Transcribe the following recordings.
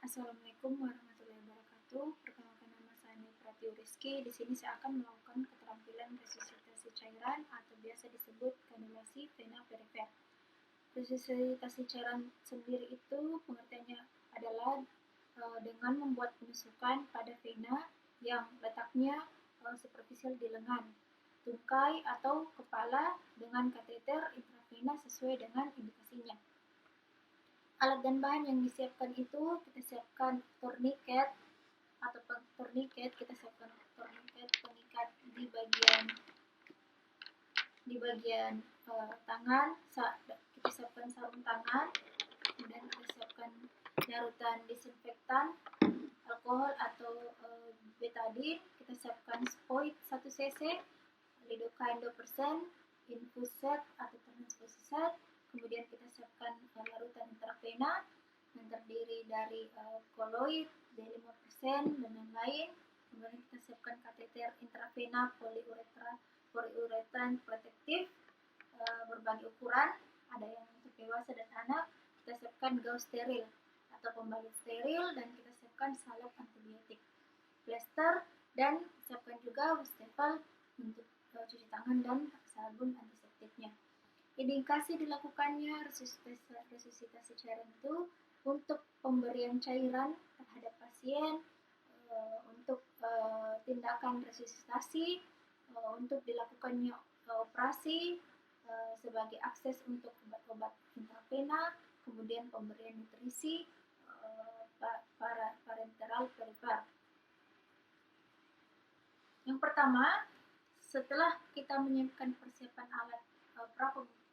Assalamualaikum warahmatullahi wabarakatuh. Perkenalkan, nama saya Pratiwi Rizky. Di sini saya akan melakukan keterampilan resusitasi cairan atau biasa disebut kanulasi vena perifer. Resusitasi cairan sendiri itu pengertiannya adalah dengan membuat penusukan pada vena yang letaknya superficial di lengan, tungkai atau kepala dengan kateter intravena sesuai dengan indikasinya. Alat dan bahan yang disiapkan itu kita siapkan tourniquet pengikat di bagian tangan. Kita siapkan sarung tangan, kemudian kita siapkan larutan disinfektan, alkohol atau betadine. Kita siapkan spoit 1 cc, lidocaine 2%, infus set atau transfusi set. Kemudian kita siapkan larutan intravena yang terdiri dari koloid D5% dan lain-lain. Kemudian kita siapkan kateter intravena poliuretan protektif berbagai ukuran, ada yang untuk dewasa dan anak. Kita siapkan gauze steril atau pembalut steril, dan kita siapkan salep antibiotik, plester, dan siapkan juga wastafel untuk cuci tangan dan sabun antiseptiknya. Indikasi dilakukannya resusitasi cairan itu untuk pemberian cairan terhadap pasien, untuk tindakan resusitasi, untuk dilakukannya operasi, sebagai akses untuk obat-obat intravena, kemudian pemberian nutrisi parenteral perifer. Yang pertama, setelah kita menyiapkan persiapan alat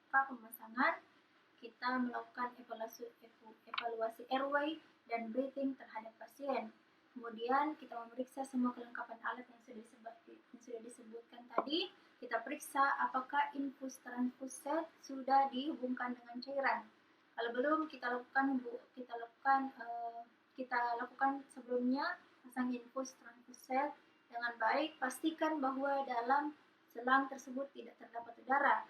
pra-pemasangan, kita melakukan evaluasi airway dan breathing terhadap pasien. Kemudian kita memeriksa semua kelengkapan alat yang sudah disebutkan tadi. Kita periksa apakah infus transfus set sudah dihubungkan dengan cairan. Kalau belum, kita lakukan sebelumnya pasang infus transfus set dengan baik. Pastikan bahwa dalam selang tersebut tidak terdapat udara.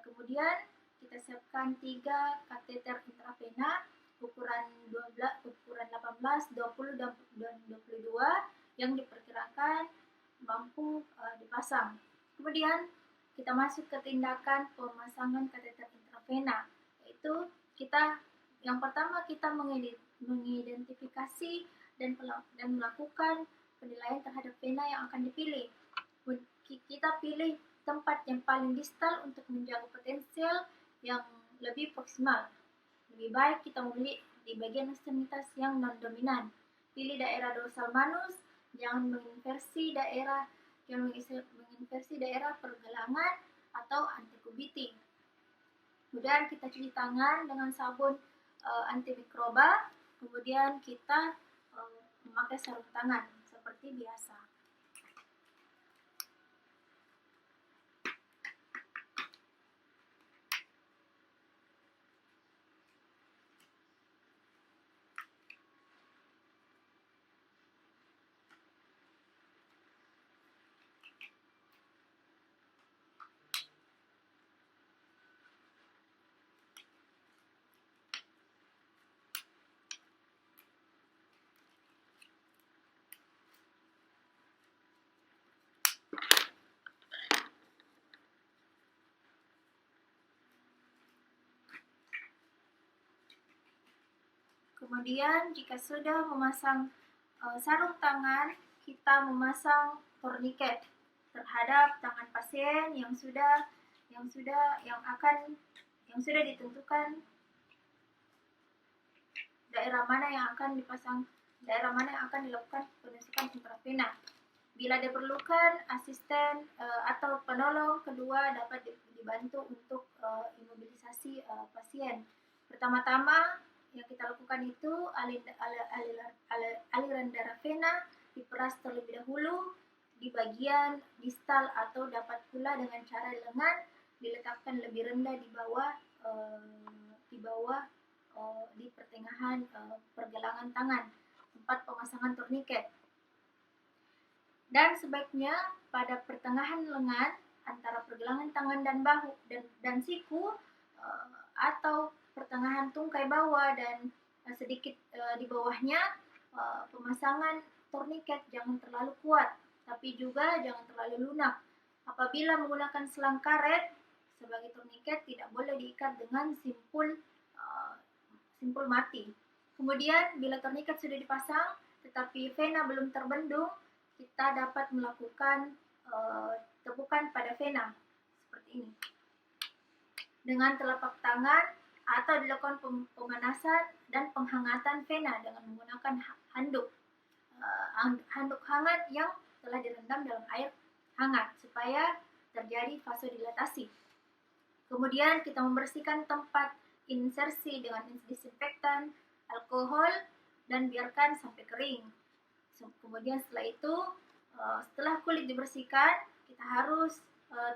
Kemudian kita siapkan 3 kateter intravena ukuran 18, 20, dan 22 yang diperkirakan mampu dipasang. Kemudian kita masuk ke tindakan pemasangan kateter intravena, yaitu yang pertama kita mengidentifikasi dan melakukan penilaian terhadap vena yang akan dipilih. Kita pilih tempat yang paling distal untuk menjaga potensial yang lebih proksimal. Lebih baik kita memilih di bagian ekstremitas yang non-dominan. Pilih daerah dorsal manus, jangan menginversi daerah pergelangan atau antikubiting. Kemudian kita cuci tangan dengan sabun antimikroba. Kemudian kita memakai sarung tangan seperti biasa. Kemudian jika sudah memasang sarung tangan, kita memasang tourniquet terhadap tangan pasien yang sudah ditentukan daerah mana yang akan dilakukan penusukan intravena. Bila diperlukan, asisten atau penolong kedua dapat dibantu untuk imobilisasi pasien. Pertama-tama yang kita lakukan itu aliran darah vena diperas terlebih dahulu di bagian distal, atau dapat pula dengan cara lengan diletakkan lebih rendah di pertengahan pergelangan tangan, tempat pemasangan tourniquet. Dan sebaiknya pada pertengahan lengan antara pergelangan tangan dan bahu dan siku, atau pertengahan tungkai bawah dan sedikit di bawahnya. Pemasangan torniket jangan terlalu kuat, tapi juga jangan terlalu lunak. Apabila menggunakan selang karet sebagai torniket, tidak boleh diikat dengan simpul mati. Kemudian bila torniket sudah dipasang tetapi vena belum terbendung, kita dapat melakukan tepukan pada vena seperti ini dengan telapak tangan, atau dilakukan pemanasan dan penghangatan vena dengan menggunakan handuk hangat yang telah direndam dalam air hangat supaya terjadi vasodilatasi. Kemudian kita membersihkan tempat insersi dengan disinfektan, alkohol, dan biarkan sampai kering. Kemudian setelah itu, setelah kulit dibersihkan, kita harus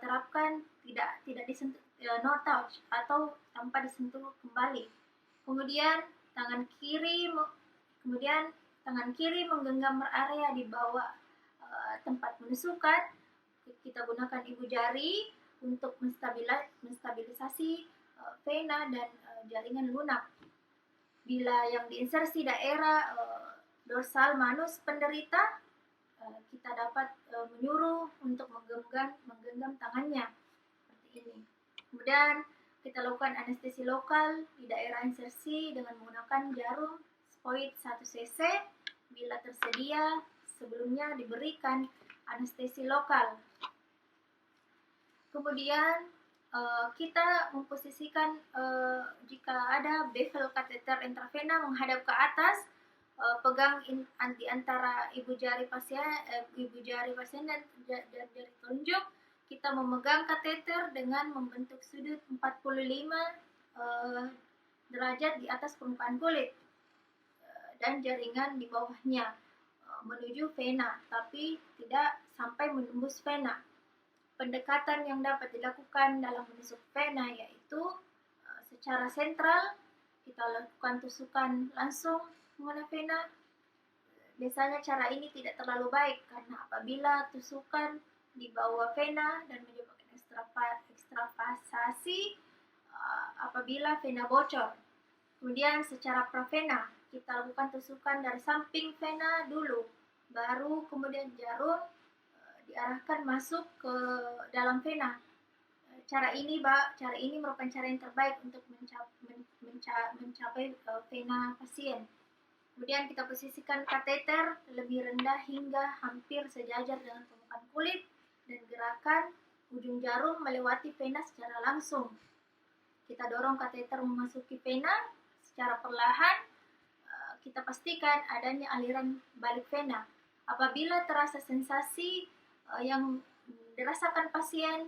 terapkan tidak disentuh, no touch atau tanpa disentuh kembali. Kemudian tangan kiri menggenggam area di bawah tempat penusukan. Kita gunakan ibu jari untuk menstabilisasi vena dan jaringan lunak. Bila yang diinsersi daerah dorsal manus penderita, kita dapat menyuruh untuk menggenggam tangannya seperti ini. Kemudian kita lakukan anestesi lokal di daerah insersi dengan menggunakan jarum spoid 1 cc. Bila tersedia, sebelumnya diberikan anestesi lokal. Kemudian kita memposisikan jika ada bevel kateter intravena menghadap ke atas, pegang di antara ibu jari pasien dan jari telunjuk. Kita memegang kateter dengan membentuk sudut 45 derajat di atas permukaan kulit dan jaringan di bawahnya menuju vena, tapi tidak sampai menembus vena. Pendekatan yang dapat dilakukan dalam menusuk vena yaitu secara sentral kita lakukan tusukan langsung mengenai vena. Biasanya cara ini tidak terlalu baik karena apabila tusukan di bawah vena dan menyebabkan ekstravasasi apabila vena bocor. Kemudian secara pravena kita lakukan tusukan dari samping vena dulu, baru kemudian jarum diarahkan masuk ke dalam vena. Cara ini merupakan cara yang terbaik untuk mencapai vena pasien. Kemudian kita posisikan kateter lebih rendah hingga hampir sejajar dengan permukaan kulit dan gerakan ujung jarum melewati vena secara langsung. Kita dorong kateter memasuki vena secara perlahan. Kita pastikan adanya aliran balik vena. Apabila terasa sensasi yang dirasakan pasien,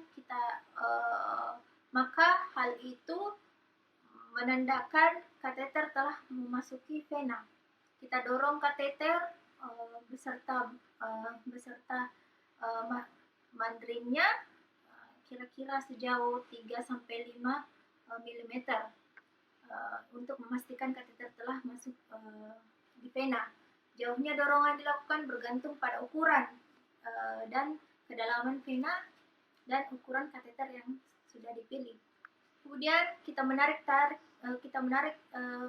maka hal itu menandakan kateter telah memasuki vena. Kita dorong kateter beserta mandrinnya kira-kira sejauh 3-5 mm untuk memastikan kateter telah masuk di vena. Jauhnya dorongan dilakukan bergantung pada ukuran dan kedalaman vena dan ukuran kateter yang sudah dipilih. Kemudian kita menarik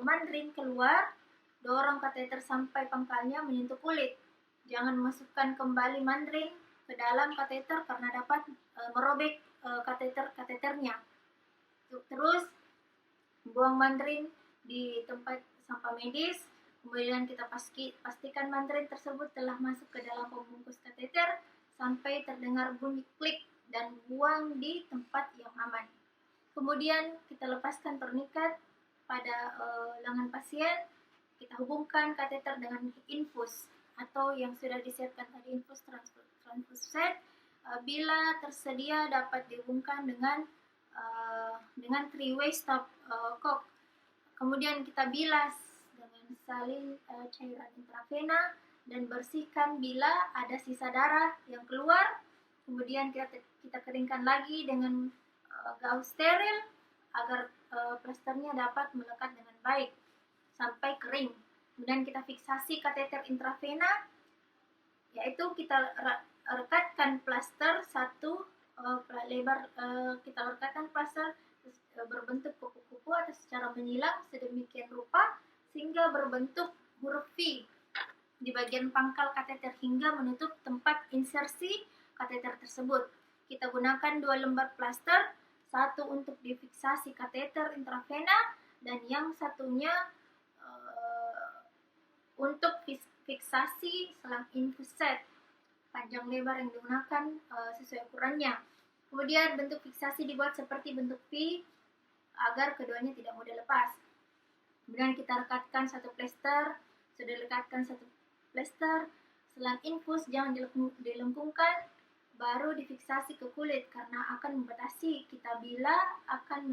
mandrin keluar, dorong kateter sampai pangkalnya menyentuh kulit. Jangan masukkan kembali mandrin ke dalam kateter karena dapat merobek kateternya. Terus buang mandrin di tempat sampah medis. Kemudian kita pastikan mandrin tersebut telah masuk ke dalam pembungkus kateter sampai terdengar bunyi klik dan buang di tempat yang aman. Kemudian kita lepaskan torniket pada lengan pasien. Kita hubungkan kateter dengan infus atau yang sudah disiapkan tadi, infus transfus set. Bila tersedia dapat dihubungkan dengan 3-way stop cock. Kemudian kita bilas dengan salin cairan intravena dan bersihkan bila ada sisa darah yang keluar. Kemudian kita keringkan lagi dengan gauze steril agar plasternya dapat melekat dengan baik sampai kering. Kemudian kita fiksasi kateter intravena, yaitu kita rekatkan plaster kita rekatkan plaster berbentuk kupu-kupu atau secara menyilang sedemikian rupa sehingga berbentuk huruf V di bagian pangkal kateter hingga menutup tempat insersi kateter tersebut. Kita gunakan 2 lembar plaster, satu untuk difiksasi kateter intravena dan yang satunya untuk fiksasi selang infus set. Panjang lebar yang digunakan sesuai ukurannya. Kemudian bentuk fiksasi dibuat seperti bentuk V agar keduanya tidak mudah lepas. Kemudian kita rekatkan satu plester. Sudah rekatkan satu plester, selang infus jangan dilengkungkan, baru difiksasi ke kulit karena akan membatasi kita bila akan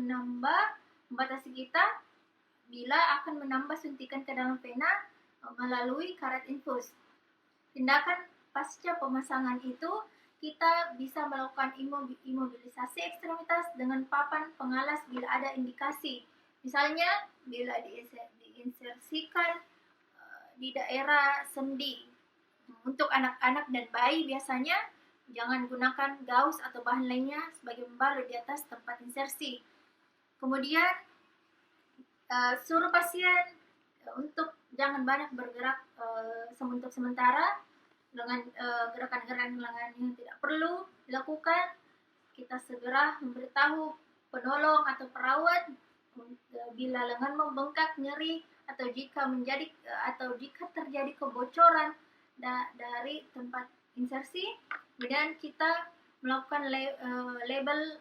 menambah suntikan ke dalam vena melalui karet infus. Tindakan pasca pemasangan itu kita bisa melakukan imobilisasi ekstremitas dengan papan pengalas bila ada indikasi. Misalnya bila diinsersikan di daerah sendi. Untuk anak-anak dan bayi biasanya jangan gunakan gaus atau bahan lainnya sebagai pembalut di atas tempat insersi. Kemudian suruh pasien untuk jangan banyak bergerak untuk sementara dengan gerakan-gerakan yang tidak perlu dilakukan. Kita segera memberitahu penolong atau perawat bila lengan membengkak, nyeri, atau jika terjadi kebocoran dari tempat insersi. Kemudian kita melakukan label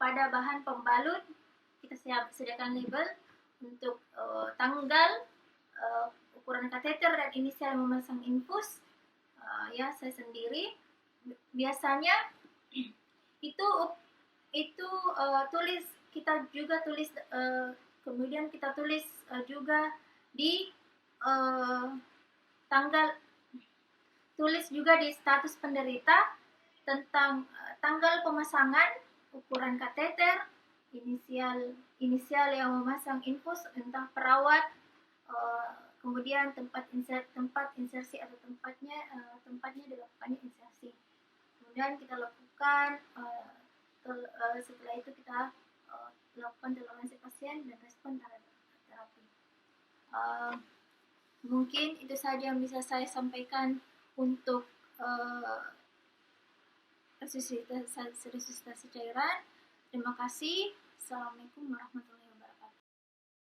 pada bahan pembalut. Kita sediakan label untuk tanggal, ukuran kateter dan inisial yang memasang infus. Ya, saya sendiri biasanya itu tulis kemudian kita tulis juga di tulis juga di status penderita tentang tanggal pemasangan, ukuran kateter, inisial yang memasang infus, entah perawat, kemudian tempat insersi atau tempatnya dilakukannya insersi. Kemudian kita lakukan setelah itu kita lakukan toleransi pasien dan respon terapi. Mungkin itu saja yang bisa saya sampaikan untuk resusitasi cairan. Terima kasih. Assalamualaikum warahmatullahi wabarakatuh.